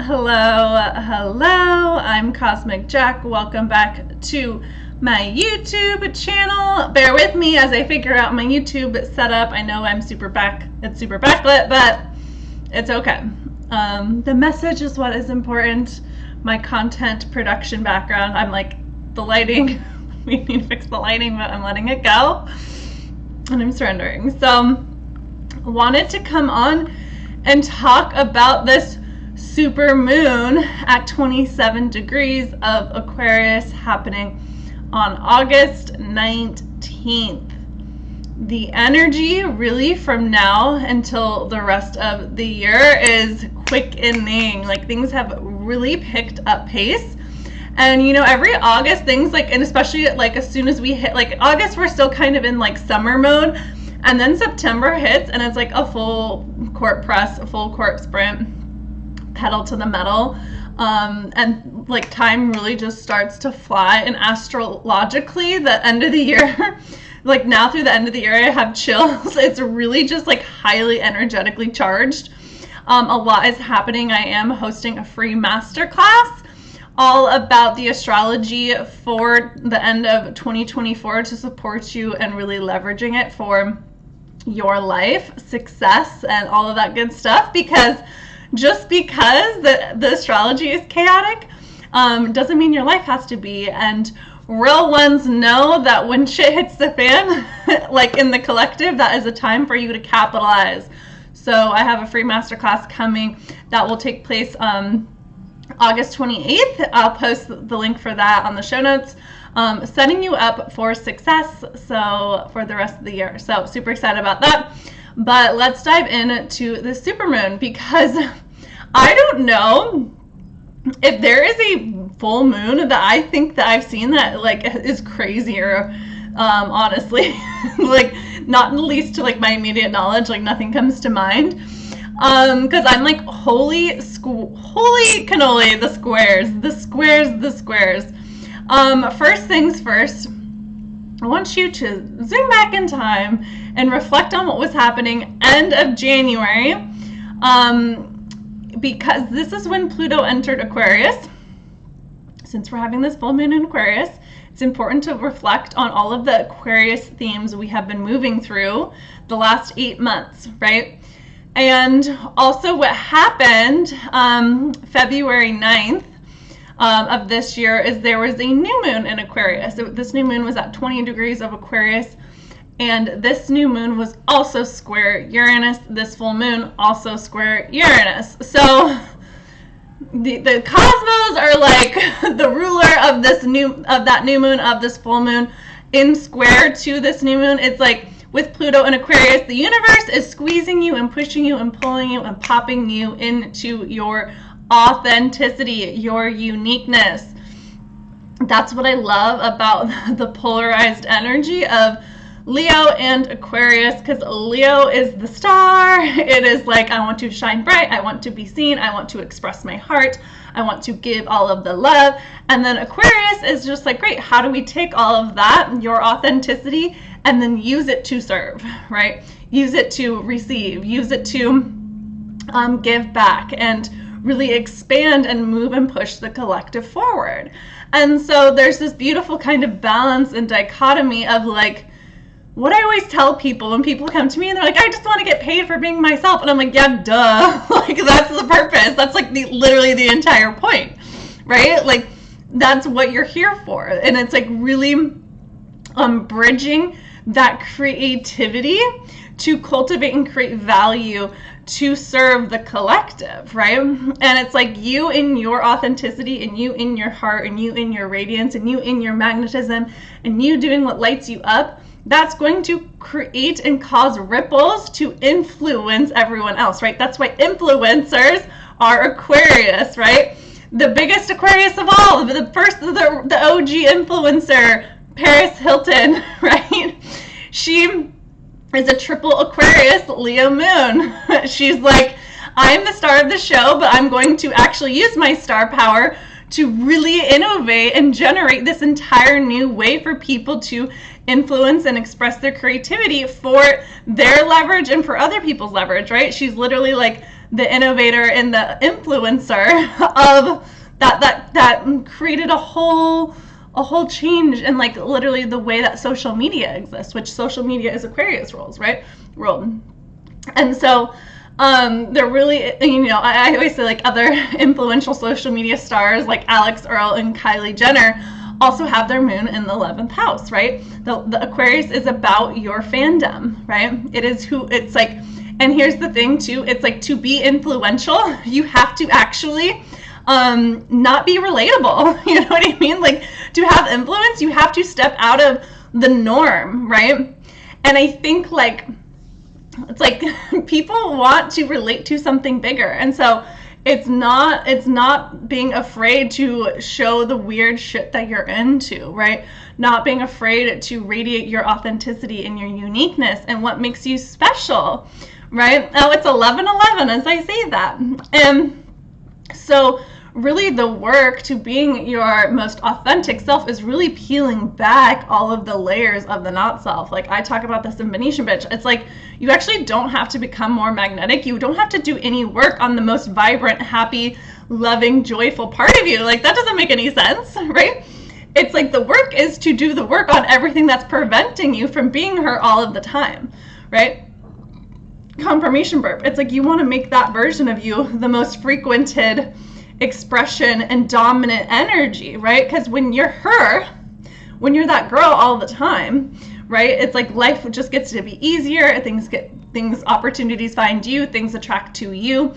Hello, I'm Cosmic Jack. Welcome back to my YouTube channel. Bear with me as I figure out my YouTube setup. I know it's super backlit, but it's okay. The message is what is important. My content production background, I'm like, the lighting, we need to fix the lighting, but I'm letting it go and I'm surrendering. So, wanted to come on and talk about this super moon at 27 degrees of Aquarius happening on August 19th. The energy really from now until the rest of the year is quickening. Like, things have really picked up pace. And you know, every August things like, and especially like as soon as we hit like August, we're still kind of in like summer mode. And then September hits and it's like a full court press, a full court sprint, pedal to the metal. And like time really just starts to fly. And astrologically, the end of the year, like now through the end of the year, I have chills. It's really just like highly energetically charged. A lot is happening. I am hosting a free masterclass all about the astrology for the end of 2024 to support you and really leveraging it for your life, success, and all of that good stuff. Because just because the astrology is chaotic doesn't mean your life has to be. And real ones know that when shit hits the fan, like in the collective, that is a time for you to capitalize. So I have a free masterclass coming that will take place August 28th. I'll post the link for that on the show notes. Setting you up for success so for the rest of the year. So super excited about that. But let's dive into the supermoon, because I don't know if there is a full moon that I think that I've seen that like is crazier, honestly. Like, not in the least to like my immediate knowledge, like nothing comes to mind. Because I'm like, holy cannoli, the squares. First things first, I want you to zoom back in time and reflect on what was happening end of January, because this is when Pluto entered Aquarius. Since we're having this full moon in Aquarius, it's important to reflect on all of the Aquarius themes we have been moving through the last 8 months, right? And also what happened February 9th of this year is there was a new moon in Aquarius. So this new moon was at 20 degrees of Aquarius, and this new moon was also square Uranus. This full moon also square Uranus. So the cosmos are like the ruler of that new moon, of this full moon in square to this new moon. It's like with Pluto and Aquarius, the universe is squeezing you and pushing you and pulling you and popping you into your authenticity, your uniqueness. That's what I love about the polarized energy of Leo and Aquarius, because Leo is the star. It is like, I want to shine bright, I want to be seen, I want to express my heart, I want to give all of the love. And then Aquarius is just like, great, how do we take all of that, your authenticity, and then use it to serve, right? Use it to receive, use it to give back, and really expand and move and push the collective forward. And so there's this beautiful kind of balance and dichotomy of like, what I always tell people when people come to me and they're like, I just want to get paid for being myself. And I'm like, yeah, duh. Like, that's the purpose. That's like literally the entire point, right? Like, that's what you're here for. And it's like really bridging that creativity to cultivate and create value to serve the collective, right? And it's like you in your authenticity, and you in your heart, and you in your radiance, and you in your magnetism, and you doing what lights you up, that's going to create and cause ripples to influence everyone else, right? That's why influencers are Aquarius, right? The biggest Aquarius of all, the OG influencer, Paris Hilton, right? She is a triple Aquarius Leo moon. She's like, I'm the star of the show, but I'm going to actually use my star power to really innovate and generate this entire new way for people to influence and express their creativity for their leverage and for other people's leverage, right? She's literally like the innovator and the influencer of that created a whole change in like literally the way that social media exists, which social media is Aquarius world. And so they're really, I always say like other influential social media stars like Alex Earl and Kylie Jenner also have their moon in the 11th house, right? The Aquarius is about your fandom, right? It's like, and here's the thing too, it's like to be influential, you have to actually not be relatable. You know what I mean? Like to have influence, you have to step out of the norm, right? And I think like, it's like people want to relate to something bigger. And so it's not being afraid to show the weird shit that you're into, right? Not being afraid to radiate your authenticity and your uniqueness and what makes you special, right? Oh, it's 11/11 as I say that. And so really the work to being your most authentic self is really peeling back all of the layers of the not self. Like I talk about this in Venetian Bitch. It's like you actually don't have to become more magnetic. You don't have to do any work on the most vibrant, happy, loving, joyful part of you. Like that doesn't make any sense, right? It's like the work is to do the work on everything that's preventing you from being her all of the time, right? Confirmation burp. It's like you want to make that version of you the most frequented expression and dominant energy, right? Because when you're her, when you're that girl all the time, right, it's like life just gets to be easier. Opportunities find you, things attract to you.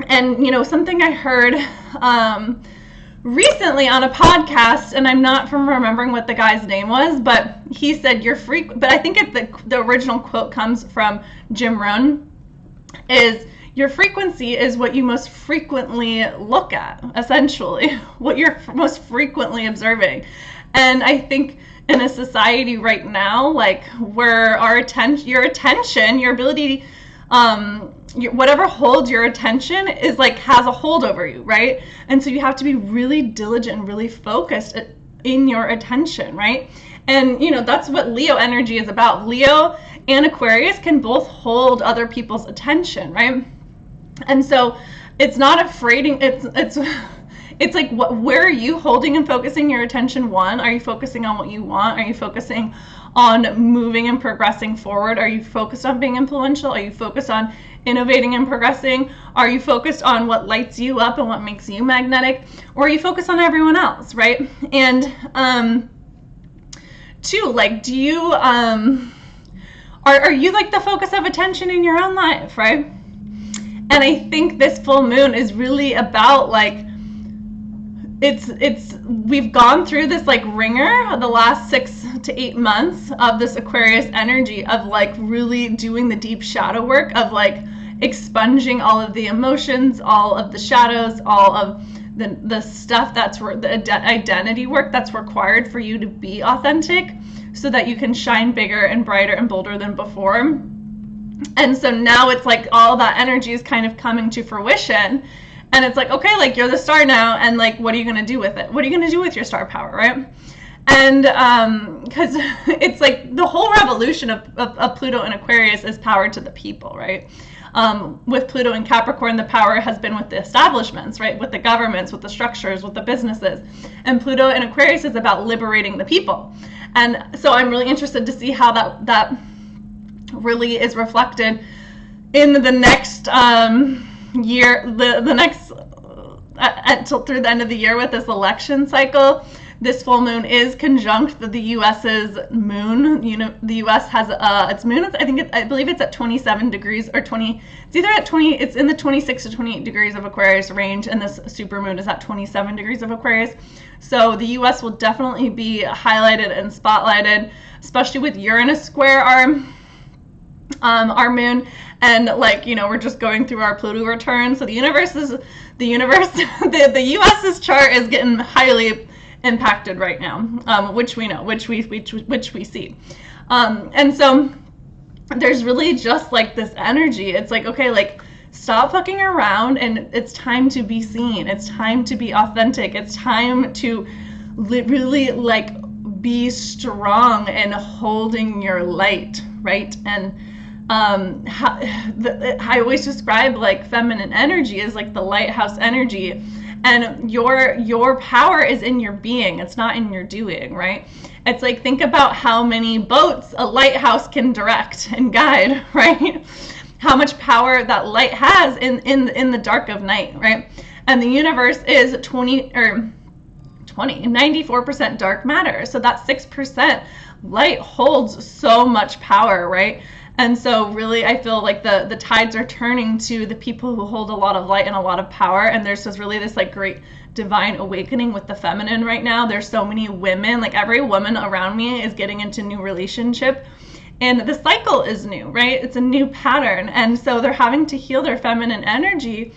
And something I heard recently on a podcast, and I'm not from remembering what the guy's name was, but he said but I think the original quote comes from Jim Rohn, is your frequency is what you most frequently look at, essentially, what you're most frequently observing. And I think in a society right now, like where your attention, your ability, whatever holds your attention is like has a hold over you, right? And so you have to be really diligent and really focused in your attention, right? And that's what Leo energy is about. Leo and Aquarius can both hold other people's attention, right? And so it's not afraid, it's like where are you holding and focusing your attention? One, are you focusing on what you want? Are you focusing on moving and progressing forward? Are you focused on being influential? Are you focused on innovating and progressing? Are you focused on what lights you up and what makes you magnetic? Or are you focused on everyone else, right? And two, like do you are you like the focus of attention in your own life, right? And I think this full moon is really about like, we've gone through this like ringer the last 6 to 8 months of this Aquarius energy of like really doing the deep shadow work of like expunging all of the emotions, all of the shadows, all of the stuff that's the identity work that's required for you to be authentic so that you can shine bigger and brighter and bolder than before. And so now it's like all that energy is kind of coming to fruition, and it's like, okay, like you're the star now, and like what are you going to do with it? What are you going to do with your star power, right? And because it's like the whole revolution of Pluto and Aquarius is power to the people, right? With Pluto and Capricorn, the power has been with the establishments, right? With the governments, with the structures, with the businesses. And Pluto and Aquarius is about liberating the people. And so I'm really interested to see how that really is reflected in the next year, the next until through the end of the year with this election cycle. This full moon is conjunct the U.S.'s moon. The U.S. has its moon. I believe it's at 27 degrees or 20. It's either at 20. It's in the 26 to 28 degrees of Aquarius range, and this super moon is at 27 degrees of Aquarius. So the U.S. will definitely be highlighted and spotlighted, especially with Uranus square our moon, and like we're just going through our Pluto return. So the U.S.'s chart is getting highly impacted right now, which we know, which we see, and so there's really just like this energy. It's like, okay, like stop fucking around, and it's time to be seen. It's time to be authentic. It's time to really like be strong and holding your light, right? And I always describe like feminine energy as like the lighthouse energy, and your power is in your being. It's not in your doing, right? It's like, think about how many boats a lighthouse can direct and guide, right? How much power that light has in the dark of night, right? And the universe is 94% dark matter. So that 6% light holds so much power, right? And so really, I feel like the tides are turning to the people who hold a lot of light and a lot of power. And there's just really this like great divine awakening with the feminine right now. There's so many women, like every woman around me is getting into new relationship. And the cycle is new, right? It's a new pattern. And so they're having to heal their feminine energy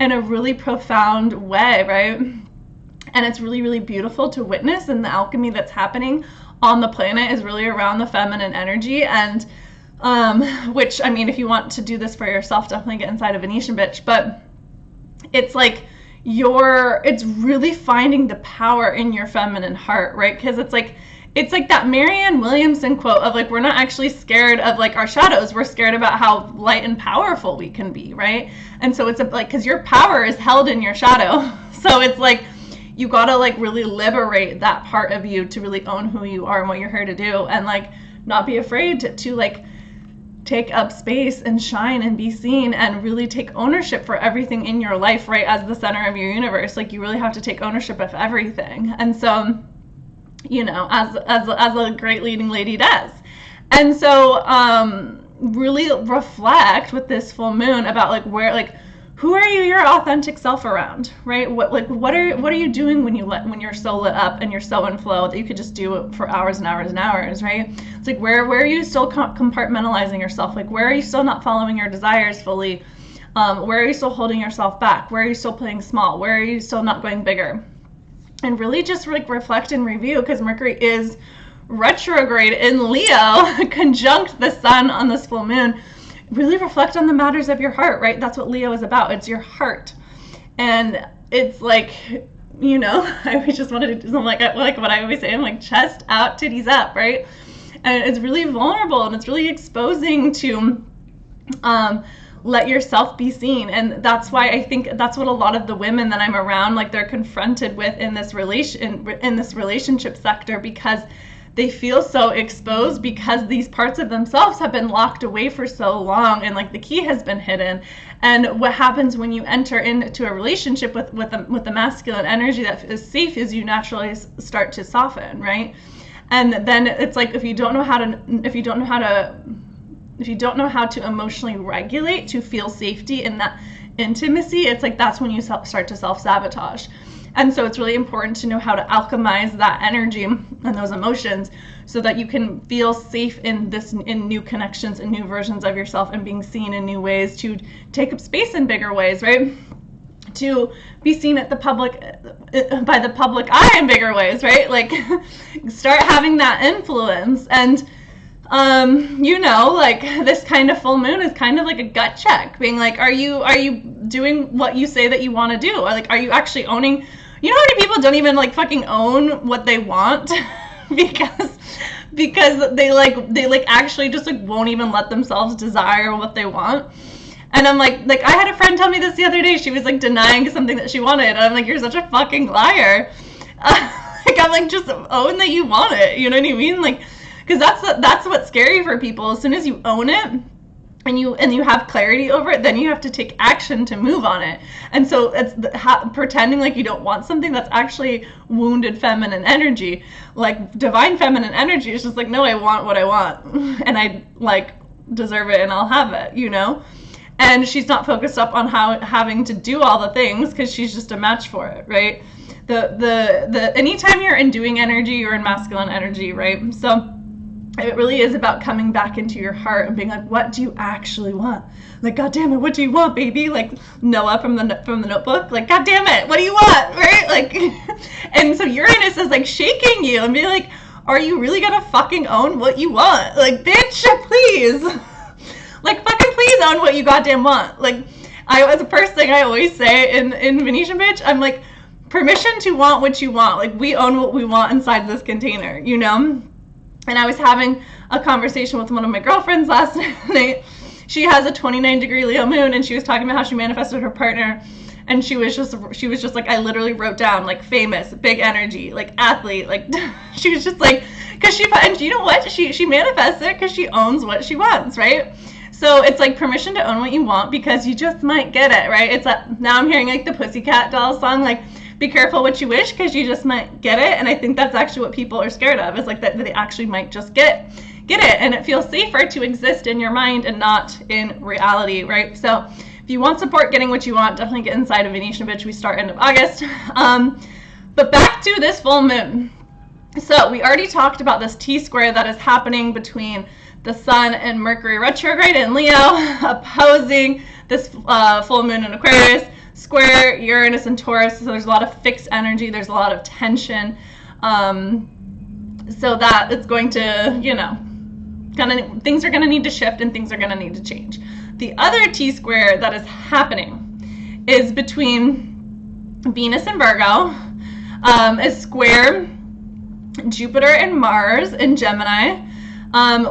in a really profound way, right? And it's really, really beautiful to witness. And the alchemy that's happening on the planet is really around the feminine energy. And which, I mean, if you want to do this for yourself, definitely get inside a Venetian bitch. But it's like it's really finding the power in your feminine heart, right? Because it's like that Marianne Williamson quote of like, we're not actually scared of like our shadows. We're scared about how light and powerful we can be, right? And so it's like, because your power is held in your shadow. So it's like, you gotta like really liberate that part of you to really own who you are and what you're here to do, and like not be afraid to like take up space and shine and be seen and really take ownership for everything in your life, right? As the center of your universe, like you really have to take ownership of everything. And so, you know, as a great leading lady does. And so really reflect with this full moon about like who are you your authentic self around, right? What are you doing when you're so lit up and you're so in flow that you could just do it for hours and hours and hours, right? It's like, where are you still compartmentalizing yourself? Like, where are you still not following your desires fully? Where are you still holding yourself back? Where are you still playing small? Where are you still not going bigger? And really just like reflect and review, because Mercury is retrograde in Leo, conjunct the sun on this full moon. Really reflect on the matters of your heart, right? That's what Leo is about. It's your heart. And it's like, you know, I just wanted to do something like what I always say, I'm like, chest out, titties up, right? And it's really vulnerable, and it's really exposing to let yourself be seen. And that's why I think that's what a lot of the women that I'm around, like, they're confronted with in this relationship sector, because they feel so exposed, because these parts of themselves have been locked away for so long, and like the key has been hidden. And what happens when you enter into a relationship with the masculine energy that is safe is you naturally start to soften, right? And then it's like, if you don't know how to emotionally regulate to feel safety in that intimacy, it's like that's when you start to self-sabotage. And so it's really important to know how to alchemize that energy and those emotions so that you can feel safe in new connections and new versions of yourself, and being seen in new ways, to take up space in bigger ways, right? To be seen by the public eye in bigger ways, right? Like, start having that influence. And you know, like, this kind of full moon is kind of like a gut check, being like, are you doing what you say that you want to do? Or like, are you actually owning? You know how many people don't even like fucking own what they want because they actually just like won't even let themselves desire what they want. And I'm like I had a friend tell me this the other day. She was like denying something that she wanted, and I'm like, you're such a fucking liar. Like, I'm like, just own that you want it. You know what I mean? Like, because that's what's scary for people. As soon as you own it and you have clarity over it, then you have to take action to move on it. And so it's pretending like you don't want something, that's actually wounded feminine energy. Like, divine feminine energy is just like, no, I want what I want, and I like deserve it, and I'll have it, you know? And she's not focused up on having to do all the things, because she's just a match for it, right? The anytime you're in doing energy, you're in masculine energy, right? So it really is about coming back into your heart and being like, what do you actually want? Like, God damn it, what do you want, baby? Like Noah from the Notebook. Like, God damn it, what do you want, right? Like, and so Uranus is like shaking you and being like, are you really gonna fucking own what you want? Like, bitch, please. Like, fucking please own what you goddamn want. Like, as a first thing I always say in Venetian Bitch, I'm like, permission to want what you want. Like, we own what we want inside this container, you know? And I was having a conversation with one of my girlfriends last night. She has a 29-degree Leo moon, and she was talking about how she manifested her partner. And she was just like, I literally wrote down like famous, big energy, like athlete, like she was just like, because and you know what? She manifests it because she owns what she wants, right? So it's like permission to own what you want, because you just might get it, right? It's like, now I'm hearing like the Pussycat Dolls song, like, be careful what you wish, because you just might get it. And I think that's actually what people are scared of, is like that they actually might just get it. And it feels safer to exist in your mind and not in reality, right? So if you want support getting what you want, definitely get inside of Venetian Bitch. We start end of August. But back to this full moon. So we already talked about this T-square that is happening between the Sun and Mercury retrograde in Leo, opposing this full moon in Aquarius, square Uranus and Taurus. So there's a lot of fixed energy. There's a lot of tension. So that it's going to, you know, things are going to need to shift and things are going to need to change. The other T-square that is happening is between Venus and Virgo, is square Jupiter and Mars in Gemini,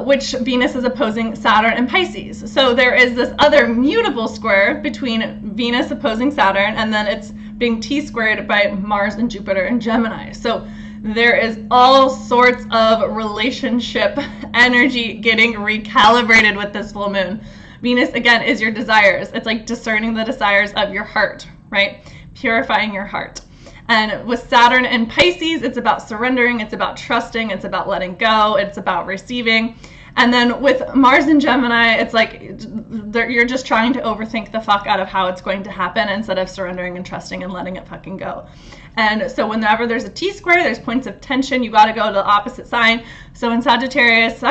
which Venus is opposing Saturn and Pisces. So there is this other mutable square between Venus opposing Saturn, and then it's being T-squared by Mars and Jupiter in Gemini. So there is all sorts of relationship energy getting recalibrated with this full moon. Venus, again, is your desires. It's like discerning the desires of your heart, right? Purifying your heart. And with Saturn and Pisces, it's about surrendering, it's about trusting, it's about letting go, it's about receiving. And then with Mars and Gemini, it's like you're just trying to overthink the fuck out of how it's going to happen instead of surrendering and trusting and letting it fucking go. And so whenever there's a T-square, there's points of tension, you got to go to the opposite sign. So in Sagittarius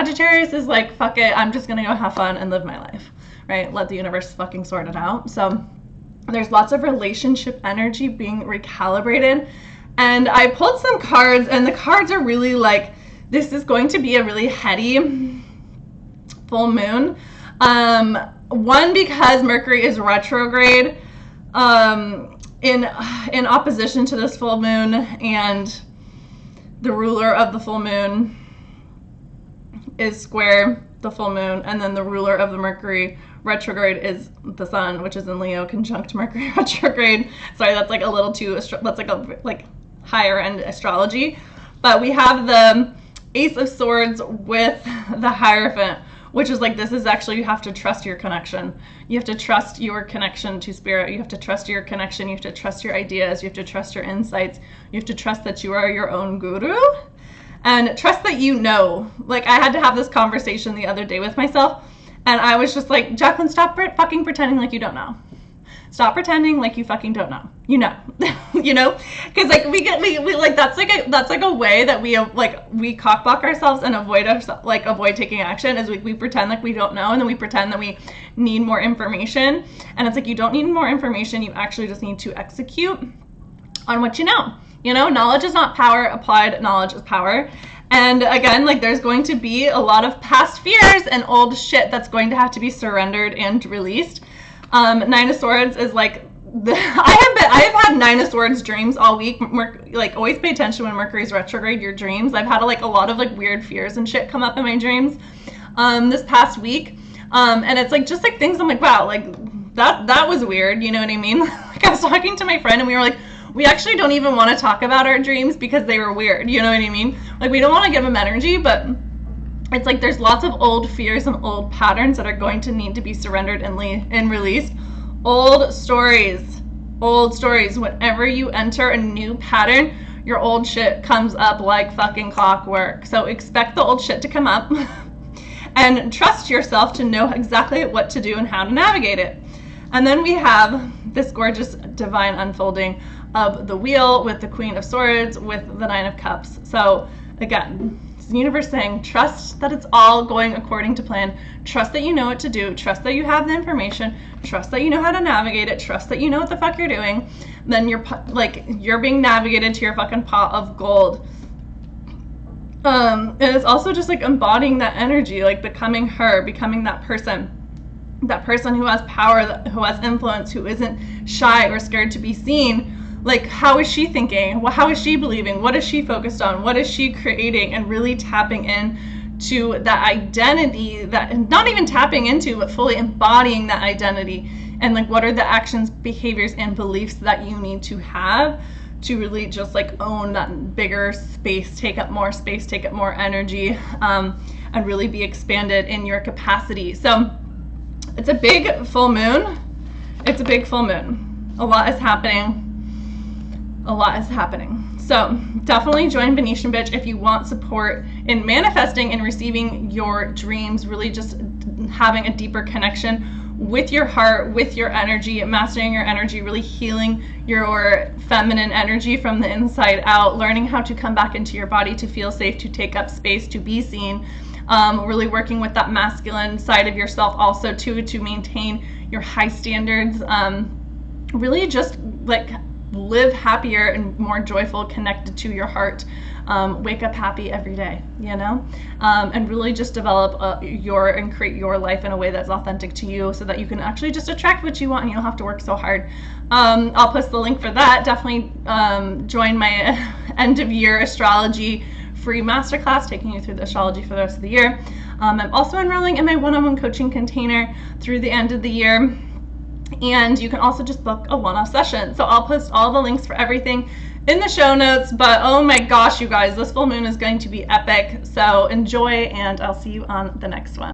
is like, fuck it, I'm just going to go have fun and live my life, right? Let the universe fucking sort it out. So there's lots of relationship energy being recalibrated. And I pulled some cards, and the cards are really like, this is going to be a really heady full moon. One, because Mercury is retrograde in opposition to this full moon, and the ruler of the full moon is square the full moon, and then the ruler of the Mercury retrograde is the Sun, which is in Leo, conjunct Mercury retrograde. Sorry, that's like a little too, that's like a higher end astrology. But we have the Ace of Swords with the Hierophant, which is like, this is actually, you have to trust your connection. You have to trust your connection to spirit. You have to trust your connection. You have to trust your ideas. You have to trust your insights. You have to trust that you are your own guru. And trust that you know. Like, I had to have this conversation the other day with myself, and I was just like, Jacqueline, stop fucking pretending like you don't know. Stop pretending like you fucking don't know. You know. You know? Because like we like that's like a way that we cockblock ourselves and avoid taking action, is we pretend like we don't know, and then we pretend that we need more information. And it's like, you don't need more information, you actually just need to execute on what you know. You know, knowledge is not power, applied knowledge is power. And again, like, there's going to be a lot of past fears and old shit that's going to have to be surrendered and released. Nine of Swords is like, I have had Nine of Swords dreams all week. Like, always pay attention when Mercury's retrograde, your dreams. I've had a lot of like weird fears and shit come up in my dreams this past week. And it's like, just like things I'm like, wow, like that was weird, you know what I mean? Like, I was talking to my friend and we were like, we actually don't even want to talk about our dreams because they were weird, you know what I mean? Like, we don't want to give them energy, but it's like there's lots of old fears and old patterns that are going to need to be surrendered and released. Old stories. Whenever you enter a new pattern, your old shit comes up like fucking clockwork. So expect the old shit to come up and trust yourself to know exactly what to do and how to navigate it. And then we have this gorgeous divine unfolding of the wheel with the Queen of Swords with the Nine of Cups. So again, it's the universe saying, trust that it's all going according to plan. Trust that you know what to do. Trust that you have the information. Trust that you know how to navigate it. Trust that you know what the fuck you're doing. Then you're being navigated to your fucking pot of gold. And it's also just like embodying that energy, like becoming her, becoming that person who has power, who has influence, who isn't shy or scared to be seen. Like, how is she thinking? How is she believing? What is she focused on? What is she creating? And really tapping in to that identity, that not even tapping into, but fully embodying that identity. And like, what are the actions, behaviors, and beliefs that you need to have to really just like own that bigger space, take up more space, take up more energy, and really be expanded in your capacity. So it's a big full moon. It's a big full moon. A lot is happening. A lot is happening. So definitely join Venetian Bitch if you want support in manifesting and receiving your dreams, really just having a deeper connection with your heart, with your energy, mastering your energy, really healing your feminine energy from the inside out, learning how to come back into your body to feel safe, to take up space, to be seen, really working with that masculine side of yourself also too, to maintain your high standards, really just like live happier and more joyful, connected to your heart, wake up happy every day, you know, and really just develop and create your life in a way that's authentic to you, so that you can actually just attract what you want and you don't have to work so hard. I'll post the link for that. Definitely join my end of year astrology free masterclass, taking you through the astrology for the rest of the year. I'm also enrolling in my one-on-one coaching container through the end of the year. And you can also just book a one-off session. So I'll post all the links for everything in the show notes. But oh my gosh, you guys, this full moon is going to be epic. So enjoy, and I'll see you on the next one.